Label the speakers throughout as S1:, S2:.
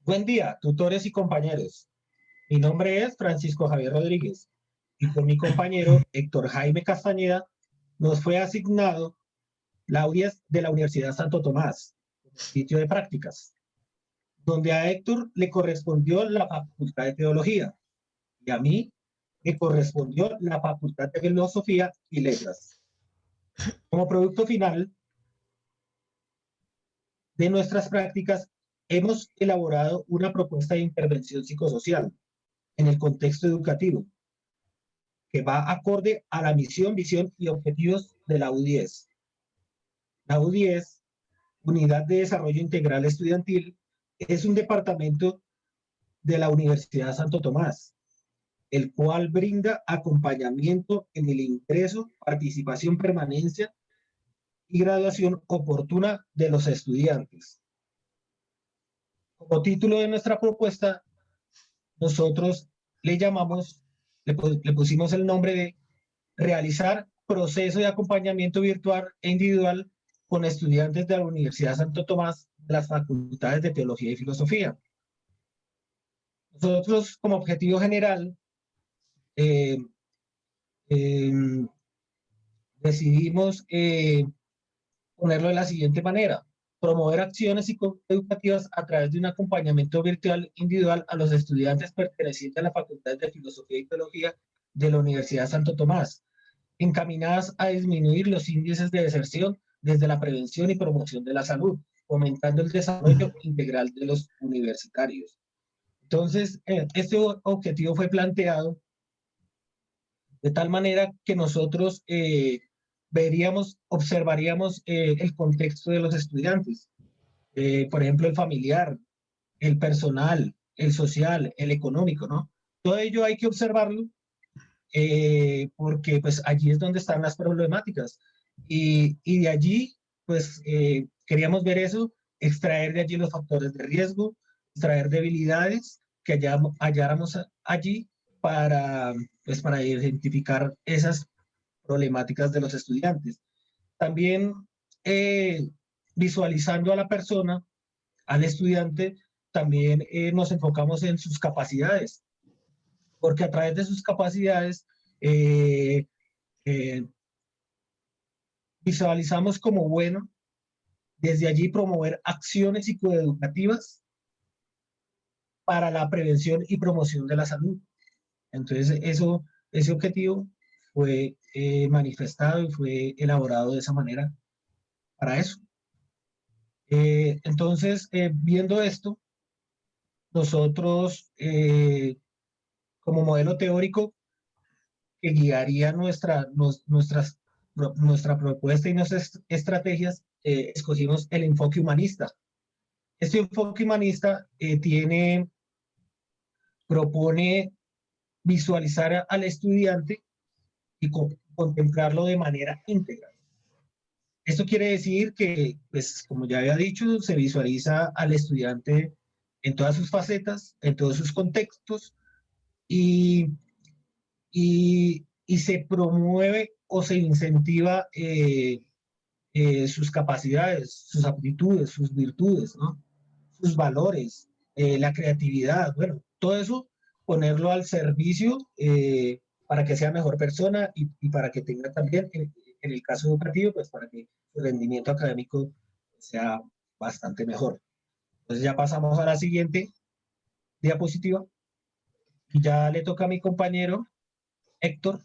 S1: Buen día, tutores y compañeros. Mi nombre es Francisco Javier Rodríguez y con mi compañero Héctor Jaime Castañeda nos fue asignado la UDIES de la Universidad Santo Tomás, sitio de prácticas, donde a Héctor le correspondió la Facultad de Teología y a mí me correspondió la Facultad de Filosofía y Letras. Como producto final de nuestras prácticas, hemos elaborado una propuesta de intervención psicosocial en el contexto educativo, que va acorde a la misión, visión y objetivos de la U10. La U10, Unidad de Desarrollo Integral Estudiantil, es un departamento de la Universidad Santo Tomás, el cual brinda acompañamiento en el ingreso, participación, permanencia y graduación oportuna de los estudiantes. Como título de nuestra propuesta, nosotros le llamamos, le pusimos el nombre de realizar proceso de acompañamiento virtual e individual con estudiantes de la Universidad Santo Tomás de las facultades de Teología y Filosofía. Nosotros, como objetivo general, eh, eh, decidimos ponerlo de la siguiente manera: promover acciones psicoeducativas a través de un acompañamiento virtual individual a los estudiantes pertenecientes a la Facultad de Filosofía y Teología de la Universidad Santo Tomás, encaminadas a disminuir los índices de deserción desde la prevención y promoción de la salud, fomentando el desarrollo integral de los universitarios. Entonces, este objetivo fue planteado de tal manera que nosotros observaríamos el contexto de los estudiantes, por ejemplo, el familiar, el personal, el social, el económico, ¿no? Todo ello hay que observarlo porque pues allí es donde están las problemáticas y de allí pues queríamos ver eso, extraer de allí los factores de riesgo, extraer debilidades que halláramos allí para, pues, para identificar esas problemáticas de los estudiantes. También visualizando a la persona, al estudiante, también nos enfocamos en sus capacidades, porque a través de sus capacidades eh, eh, visualizamos como bueno desde allí promover acciones psicoeducativas para la prevención y promoción de la salud. Entonces, ese objetivo fue manifestado y fue elaborado de esa manera para eso. Entonces, viendo esto, nosotros, como modelo teórico que guiaría nuestra propuesta y nuestras estrategias, escogimos el enfoque humanista. Este enfoque humanista propone visualizar al estudiante y contemplarlo de manera íntegra. Esto quiere decir que, pues, como ya había dicho, se visualiza al estudiante en todas sus facetas, en todos sus contextos, y, y se promueve o se incentiva sus capacidades, sus aptitudes, sus virtudes, ¿no? Sus valores, la creatividad, bueno, todo eso ponerlo al servicio para que sea mejor persona y para que tenga también, en el caso educativo, pues para que su rendimiento académico sea bastante mejor. Entonces ya pasamos a la siguiente diapositiva y ya le toca a mi compañero Héctor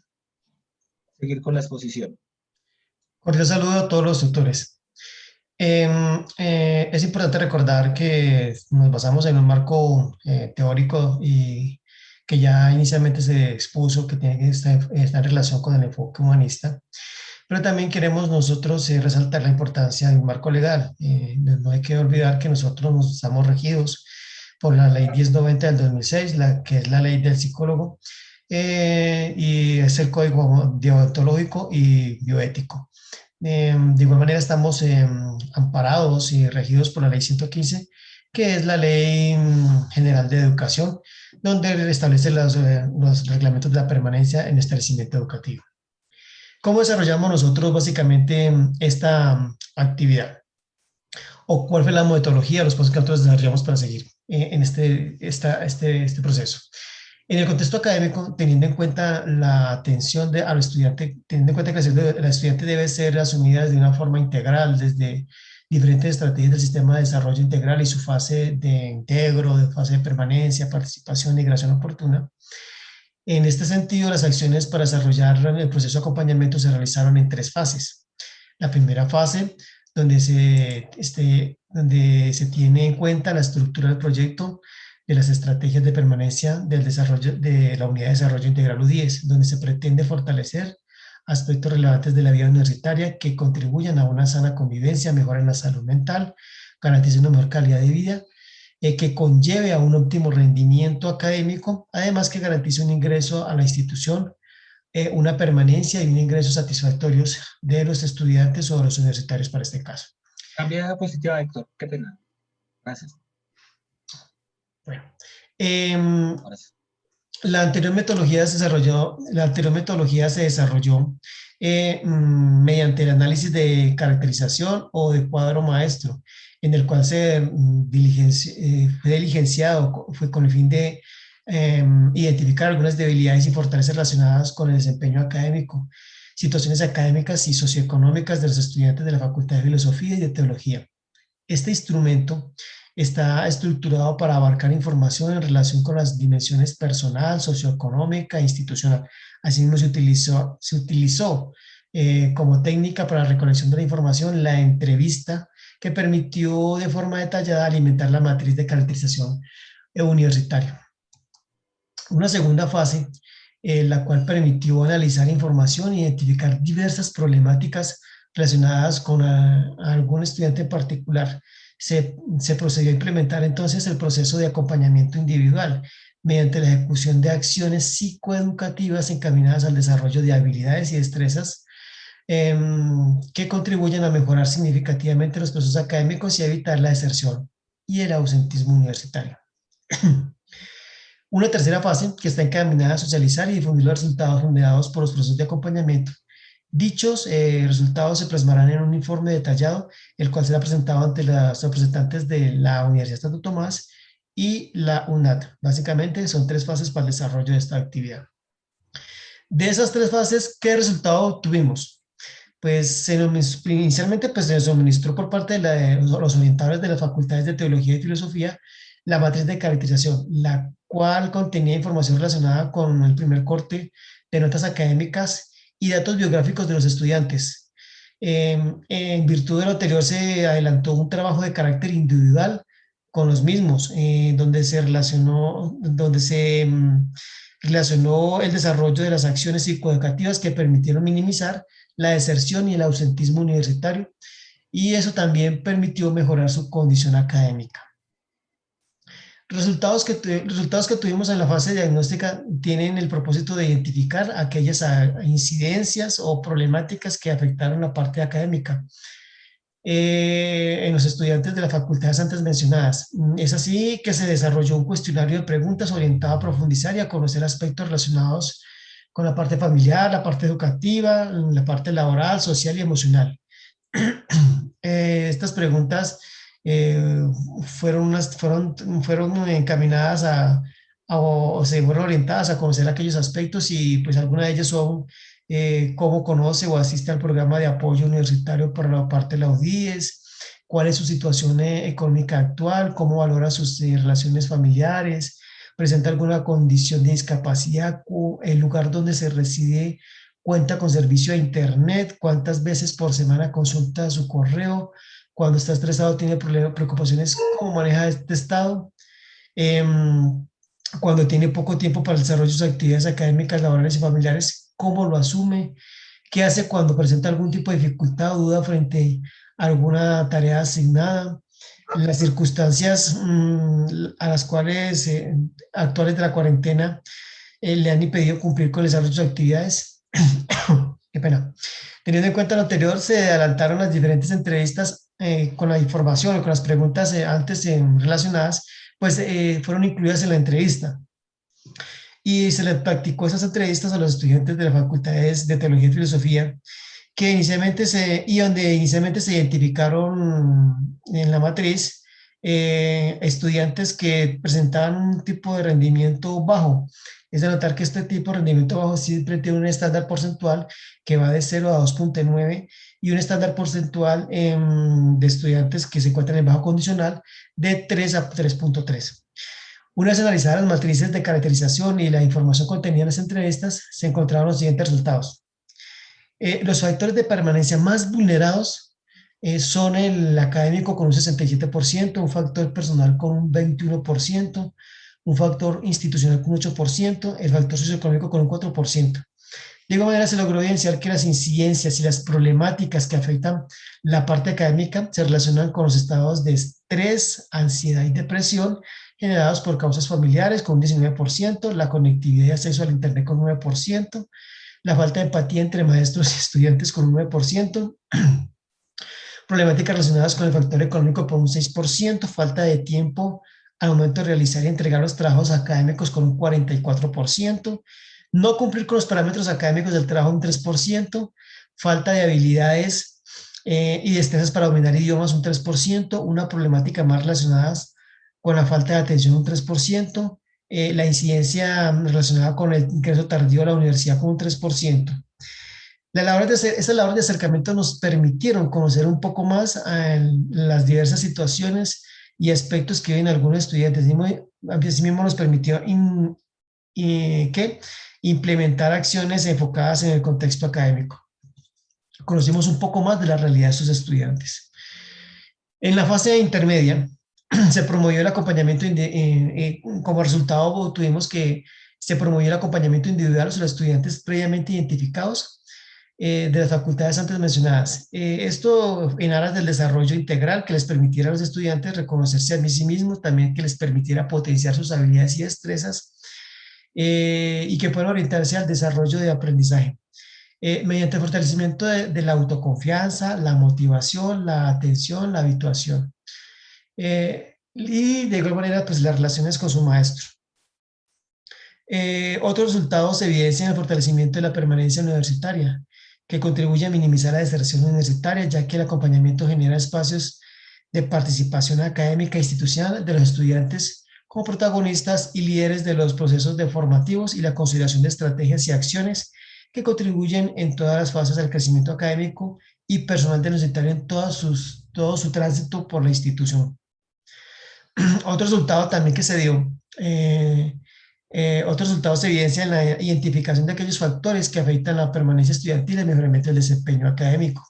S1: seguir con la exposición.
S2: Cordial saludo a todos los tutores. Es importante recordar que nos basamos en un marco teórico y que ya inicialmente se expuso que tiene que estar en relación con el enfoque humanista, pero también queremos nosotros resaltar la importancia de un marco legal. No hay que olvidar que nosotros nos estamos regidos por la ley 1090 del 2006, que es la ley del psicólogo, y es el código deontológico y bioético. De igual manera estamos amparados y regidos por la ley 115, que es la ley general de educación, donde establece los reglamentos de la permanencia en establecimiento educativo. ¿Cómo desarrollamos nosotros básicamente esta actividad? ¿O cuál fue la metodología, los pasos que nosotros desarrollamos para seguir? en este proceso. En el contexto académico, teniendo en cuenta la atención al estudiante, teniendo en cuenta que la estudiante debe ser asumida de una forma integral, desde diferentes estrategias del sistema de desarrollo integral y su fase de integro, de fase de permanencia, participación, migración oportuna. En este sentido, las acciones para desarrollar el proceso de acompañamiento se realizaron en tres fases. La primera fase, donde se tiene en cuenta la estructura del proyecto, de las estrategias de permanencia del desarrollo de la Unidad de Desarrollo Integral U10, donde se pretende fortalecer aspectos relevantes de la vida universitaria que contribuyan a una sana convivencia, mejoren la salud mental, garanticen una mejor calidad de vida, que conlleve a un óptimo rendimiento académico, además que garantice un ingreso a la institución, una permanencia y un ingreso satisfactorios de los estudiantes o de los universitarios para este caso.
S1: Cambia la diapositiva, Héctor. Qué pena. Gracias.
S2: Bueno,
S1: Ahora sí.
S2: la anterior metodología se desarrolló mediante el análisis de caracterización o de cuadro maestro, en el cual fue diligenciado, fue con el fin de identificar algunas debilidades y fortalezas relacionadas con el desempeño académico, situaciones académicas y socioeconómicas de los estudiantes de la Facultad de Filosofía y de Teología. Este instrumento está estructurado para abarcar información en relación con las dimensiones personal, socioeconómica e institucional. Asimismo, se utilizó como técnica para la recolección de la información la entrevista, que permitió de forma detallada alimentar la matriz de caracterización universitaria. Una segunda fase, la cual permitió analizar información e identificar diversas problemáticas relacionadas con algún estudiante en particular. Se procedió a implementar entonces el proceso de acompañamiento individual mediante la ejecución de acciones psicoeducativas encaminadas al desarrollo de habilidades y destrezas que contribuyen a mejorar significativamente los procesos académicos y a evitar la deserción y el ausentismo universitario. Una tercera fase que está encaminada a socializar y difundir los resultados generados por los procesos de acompañamiento. Dichos resultados se plasmarán en un informe detallado, el cual será presentado ante los representantes de la Universidad Santo Tomás y la UNAT. Básicamente son tres fases para el desarrollo de esta actividad. De esas tres fases, ¿qué resultado obtuvimos? Pues inicialmente se suministró por parte de los orientadores de las facultades de Teología y Filosofía la matriz de caracterización, la cual contenía información relacionada con el primer corte de notas académicas y datos biográficos de los estudiantes. En virtud de lo anterior se adelantó un trabajo de carácter individual con los mismos, donde se relacionó el desarrollo de las acciones psicoeducativas que permitieron minimizar la deserción y el ausentismo universitario, y eso también permitió mejorar su condición académica. Resultados que tuvimos en la fase diagnóstica tienen el propósito de identificar aquellas incidencias o problemáticas que afectaron la parte académica en los estudiantes de las facultades antes mencionadas. Es así que se desarrolló un cuestionario de preguntas orientado a profundizar y a conocer aspectos relacionados con la parte familiar, la parte educativa, la parte laboral, social y emocional. Estas preguntas fueron encaminadas o se fueron orientadas a conocer aquellos aspectos, y pues algunas de ellas son cómo conoce o asiste al programa de apoyo universitario por la parte de la UDIES, cuál es su situación económica actual, cómo valora sus relaciones familiares, presenta alguna condición de discapacidad, el lugar donde se reside cuenta con servicio a internet, cuántas veces por semana consulta su correo, cuando está estresado tiene problemas, preocupaciones, cómo maneja este estado, cuando tiene poco tiempo para el desarrollo de sus actividades académicas, laborales y familiares, cómo lo asume, qué hace cuando presenta algún tipo de dificultad o duda frente a alguna tarea asignada, las circunstancias a las cuales actuales de la cuarentena le han impedido cumplir con el desarrollo de sus actividades. Qué pena. Teniendo en cuenta lo anterior, se adelantaron las diferentes entrevistas con la información o con las preguntas antes relacionadas, pues fueron incluidas en la entrevista. Y se le practicó esas entrevistas a los estudiantes de las facultades de Teología y Filosofía, donde inicialmente se identificaron en la matriz estudiantes que presentaban un tipo de rendimiento bajo. Es de notar que este tipo de rendimiento bajo siempre tiene un estándar porcentual que va de 0 a 2,9 y un estándar porcentual de estudiantes que se encuentran en bajo condicional de 3 a 3,3. Una vez analizadas las matrices de caracterización y la información contenida en las entrevistas, se encontraron los siguientes resultados. Los factores de permanencia más vulnerados son el académico con un 67%, un factor personal con un 21%, un factor institucional con un 8%, el factor socioeconómico con un 4%. De igual manera, se logró evidenciar que las incidencias y las problemáticas que afectan la parte académica se relacionan con los estados de estrés, ansiedad y depresión generados por causas familiares con un 19%, la conectividad y acceso al Internet con un 9%, la falta de empatía entre maestros y estudiantes con un 9%, problemáticas relacionadas con el factor económico por un 6%, falta de tiempo al momento de realizar y entregar los trabajos académicos con un 44%, no cumplir con los parámetros académicos del trabajo un 3%, falta de habilidades y destrezas para dominar idiomas un 3%, una problemática más relacionadas con la falta de atención un 3%, la incidencia relacionada con el ingreso tardío a la universidad con un 3%. Esas labores de acercamiento nos permitieron conocer un poco más las diversas situaciones y aspectos que viven algunos estudiantes. Asimismo nos permitió implementar acciones enfocadas en el contexto académico. Conocimos un poco más de la realidad de sus estudiantes. En la fase intermedia se promovió el acompañamiento, como resultado tuvimos que se promovió el acompañamiento individual a los estudiantes previamente identificados de las facultades antes mencionadas. Esto en aras del desarrollo integral que les permitiera a los estudiantes reconocerse a sí mismos, también que les permitiera potenciar sus habilidades y destrezas y que puedan orientarse al desarrollo de aprendizaje. Mediante el fortalecimiento de la autoconfianza, la motivación, la atención, la habituación. Y de igual manera, pues las relaciones con su maestro. Otros resultados evidencian el fortalecimiento de la permanencia universitaria, que contribuye a minimizar la deserción universitaria, ya que el acompañamiento genera espacios de participación académica e institucional de los estudiantes como protagonistas y líderes de los procesos de formativos y la consideración de estrategias y acciones que contribuyen en todas las fases al crecimiento académico y personal del universitario en todo su tránsito por la institución. Otro resultado también que se dio, otros resultados evidencian la identificación de aquellos factores que afectan la permanencia estudiantil y el mejoramiento del desempeño académico.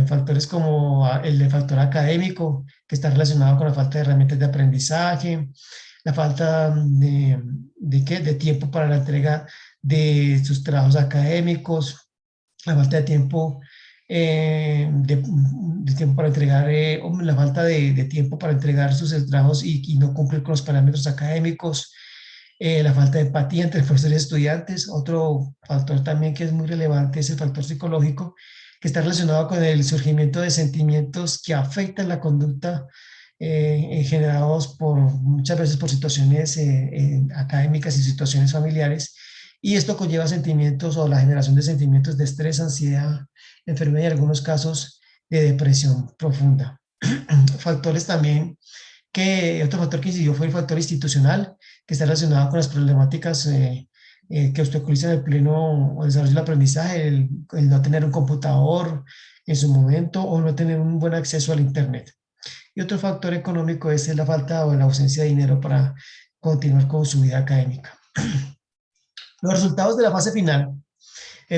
S2: Factores como el factor académico, que está relacionado con la falta de herramientas de aprendizaje, la falta de tiempo para la entrega de sus trabajos académicos, la falta de tiempo, de tiempo para entregar, la falta de tiempo para entregar sus trabajos y no cumplir con los parámetros académicos, la falta de empatía entre profesores y estudiantes. Otro factor también que es muy relevante es el factor psicológico, que está relacionado con el surgimiento de sentimientos que afectan la conducta generados muchas veces por situaciones académicas y situaciones familiares, y esto conlleva sentimientos o la generación de sentimientos de estrés, ansiedad, enfermedad y en algunos casos de depresión profunda. Factores también otro factor que incidió fue el factor institucional, que está relacionado con las problemáticas que obstaculizan el pleno desarrollo del aprendizaje, el no tener un computador en su momento o no tener un buen acceso al Internet. Y otro factor económico es la falta o la ausencia de dinero para continuar con su vida académica. Los resultados de la fase final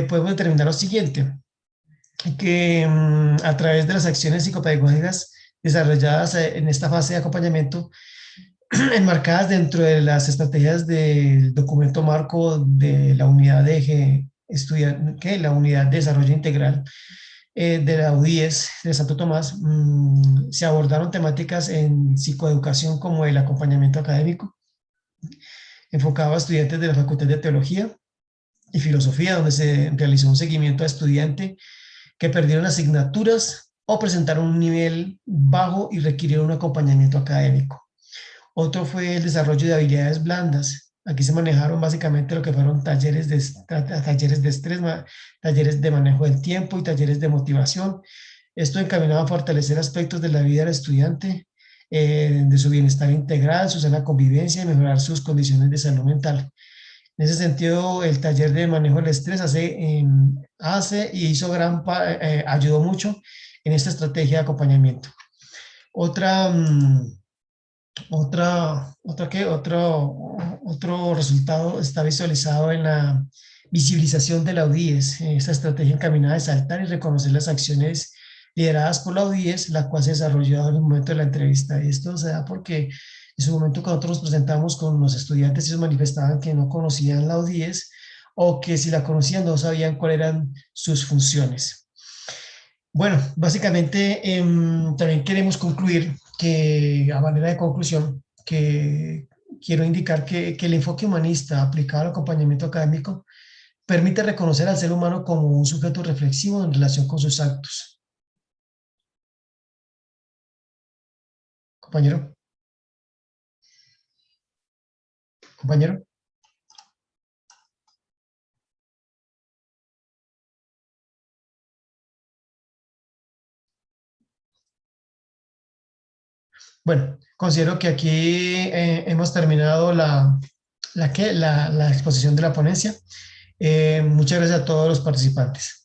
S2: podemos determinar lo siguiente, que a través de las acciones psicopedagógicas desarrolladas en esta fase de acompañamiento, enmarcadas dentro de las estrategias del documento marco de la unidad la unidad de desarrollo integral de la UDIES de Santo Tomás, se abordaron temáticas en psicoeducación como el acompañamiento académico, enfocado a estudiantes de la Facultad de Teología y Filosofía, donde se realizó un seguimiento a estudiantes que perdieron asignaturas o presentaron un nivel bajo y requirieron un acompañamiento académico. Otro fue el desarrollo de habilidades blandas. Aquí se manejaron básicamente lo que fueron talleres de estrés, talleres de manejo del tiempo y talleres de motivación, Esto encaminado a fortalecer aspectos de la vida del estudiante, de su bienestar integral, su sana convivencia y mejorar sus condiciones de salud mental. En ese sentido, el taller de manejo del estrés hace y hizo ayudó mucho en esta estrategia de acompañamiento. Otra, otro resultado está visualizado en la visibilización de la UDIES, esta estrategia encaminada a saltar y reconocer las acciones lideradas por la UDIES, la cual se desarrolló en el momento de la entrevista. Y esto se da porque en su momento cuando nosotros nos presentamos con los estudiantes, ellos manifestaban que no conocían la UDIES o que si la conocían no sabían cuáles eran sus funciones. Bueno, básicamente también queremos concluir que, a manera de conclusión, que quiero indicar que el enfoque humanista aplicado al acompañamiento académico permite reconocer al ser humano como un sujeto reflexivo en relación con sus actos. Compañero, compañero. Bueno, considero que aquí hemos terminado la exposición de la ponencia. Muchas gracias a todos los participantes.